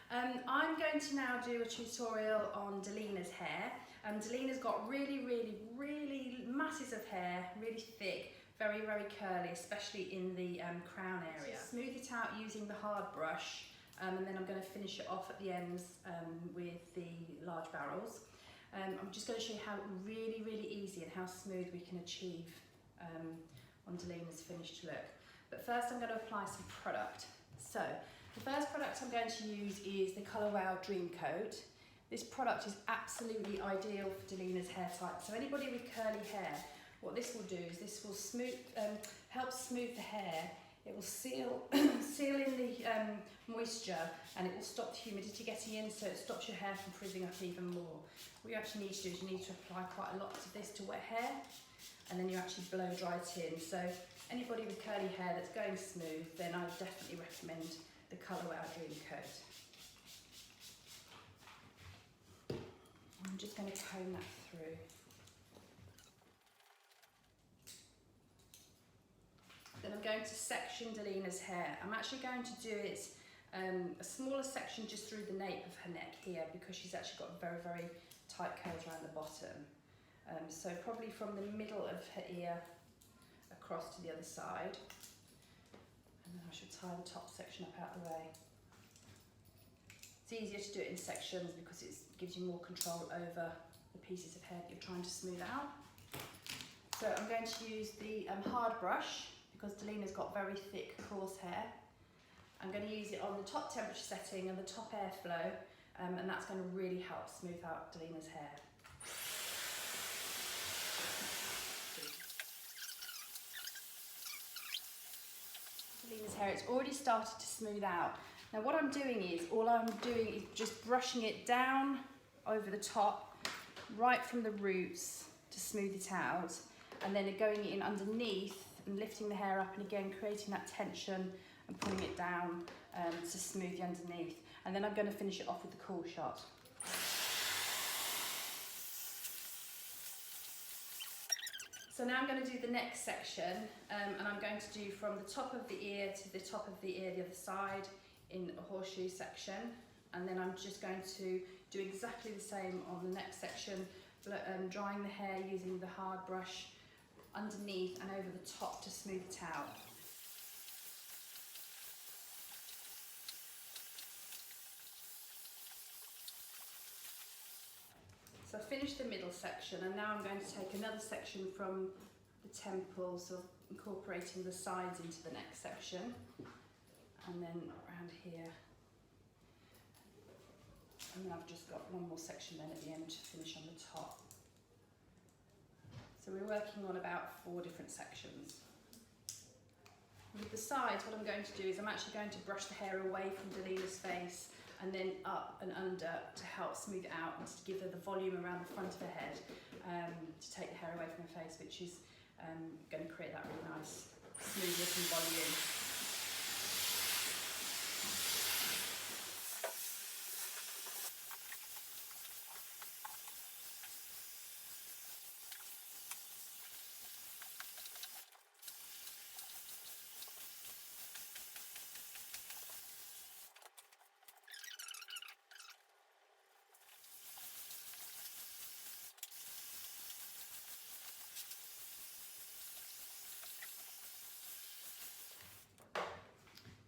I'm going to now do a tutorial on Delina's hair. Delina's got really masses of hair, really thick, very curly, especially in the crown area. Smooth it out using the hard brush, and then I'm going to finish it off at the ends with the large barrels. I'm just going to show you how really easy and how smooth we can achieve on Delina's finished look. But first I'm going to apply some product. So the first product I'm going to use is the Colour Wow Dream Coat. This product is absolutely ideal for Delina's hair type. So anybody with curly hair, what this will do is this will help smooth the hair. It will seal in the moisture, and it will stop the humidity getting in, so it stops your hair from frizzing up even more. What you actually need to do is you need to apply quite a lot of this to wet hair, and then you actually blow dry it in. So anybody with curly hair that's going smooth, then I definitely recommend the Colour Wow Dream Coat. I'm just going to comb that through. Then I'm going to section Delina's hair. I'm actually going to do it a smaller section just through the nape of her neck here, because she's actually got very tight curls around the bottom. So probably from the middle of her ear across to the other side. And then I should tie the top section up out the way. It's easier to do it in sections because it gives you more control over the pieces of hair that you're trying to smooth out. So I'm going to use the hard brush, because Delina's got very thick, coarse hair. I'm going to use it on the top temperature setting and the top airflow, and that's going to really help smooth out Delina's hair. Delina's hair, it's already started to smooth out. Now what I'm doing is, just brushing it down over the top, right from the roots to smooth it out, and then going in underneath and lifting the hair up, and again creating that tension and pulling it down to smooth the underneath. And then I'm going to finish it off with the cool shot. So now I'm going to do the next section, and I'm going to do from the top of the ear to the top of the ear the other side in a horseshoe section, and then I'm just going to do exactly the same on the next section, drying the hair using the hard brush underneath and over the top to smooth it out. So I finished the middle section, and now I'm going to take another section from the temples, so incorporating the sides into the next section, and then around here, and then I've just got one more section then at the end to finish on the top. So we're working on about 4 different sections. With the sides, what I'm going to do is I'm actually going to brush the hair away from Delina's face and then up and under to help smooth it out and to give her the volume around the front of her head, to take the hair away from her face, which is going to create that really nice smoothness and volume.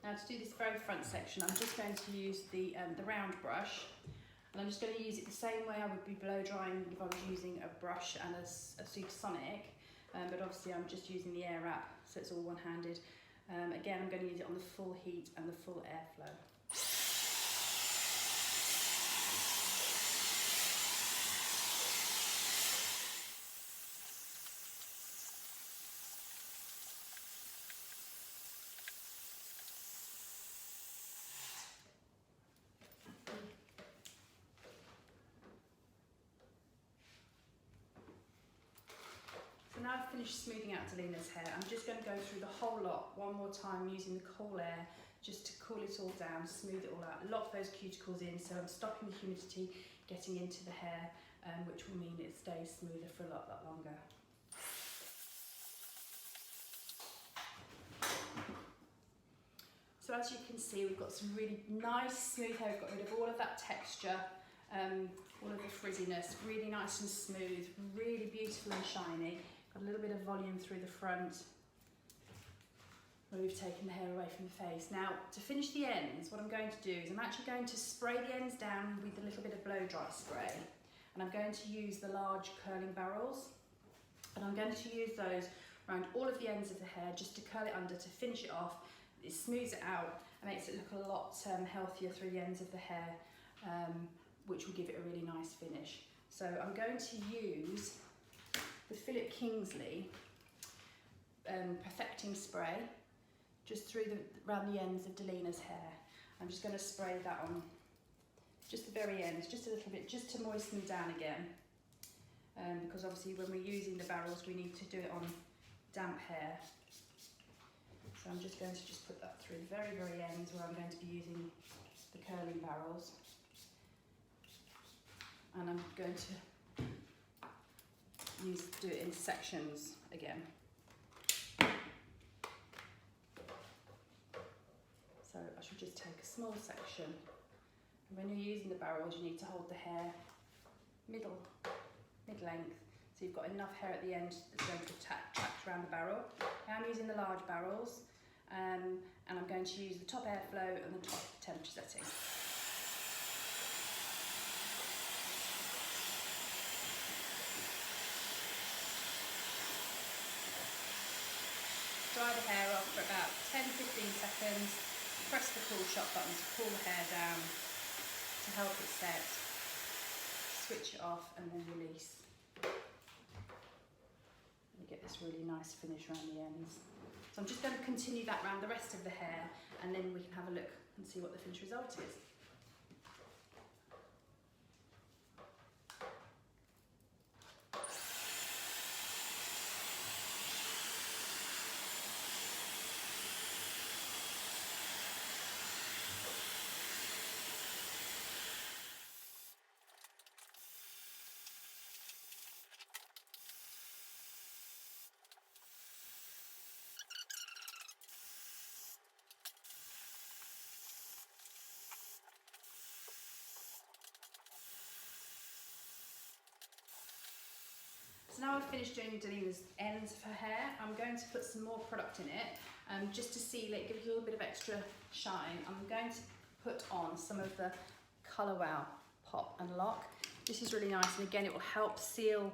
Now to do this very front section, I'm just going to use the round brush, and I'm just going to use it the same way I would be blow drying if I was using a brush and a supersonic, but obviously I'm just using the Airwrap, so it's all one-handed. Again, I'm going to use it on the full heat and the full airflow. So now I've finished smoothing out Delina's hair, I'm just going to go through the whole lot one more time using the cool air just to cool it all down, smooth it all out, lock those cuticles in, so I'm stopping the humidity getting into the hair, which will mean it stays smoother for a lot longer. So as you can see, we've got some really nice smooth hair. We've got rid of all of that texture, all of the frizziness, really nice and smooth, really beautiful and shiny. Got a little bit of volume through the front where we've taken the hair away from the face. Now, to finish the ends, what I'm going to do is I'm actually going to spray the ends down with a little bit of blow dry spray. And I'm going to use the large curling barrels. And I'm going to use those around all of the ends of the hair just to curl it under, to finish it off. It smooths it out and makes it look a lot healthier through the ends of the hair, which will give it a really nice finish. So I'm going to use the Philip Kingsley Perfecting Spray just around the ends of Delina's hair. I'm just going to spray that on just the very ends, just a little bit, just to moisten them down again. Because obviously when we're using the barrels, we need to do it on damp hair. So I'm just going to put that through the very, very ends where I'm going to be using the curling barrels. And I'm going to do it in sections again. So I should just take a small section. And when you're using the barrels, you need to hold the hair mid-length. So you've got enough hair at the end that's going to tract around the barrel. Now I'm using the large barrels, and I'm going to use the top airflow and the top temperature setting. Dry the hair off for about 10-15 seconds. Press the cool shot button to cool the hair down to help it set. Switch it off and then release. You get this really nice finish around the ends. So I'm just going to continue that around the rest of the hair, and then we can have a look and see what the finished result is. So now I've finished doing Delina's ends of her hair, I'm going to put some more product in it, just to see, like, give it a little bit of extra shine. I'm going to put on some of the Colour Wow Pop and Lock. This is really nice, and again, it will help seal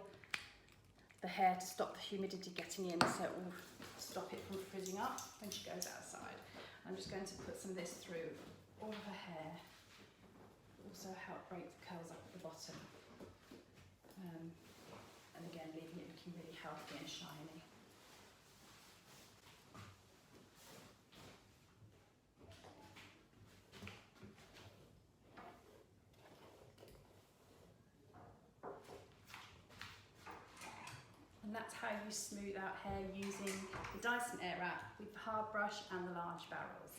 the hair to stop the humidity getting in, so it will stop it from frizzing up when she goes outside. I'm just going to put some of this through all of her hair. Also help break the curls up at the bottom. And again, leaving it looking really healthy and shiny. And that's how you smooth out hair using the Dyson Airwrap with the hard brush and the large barrels.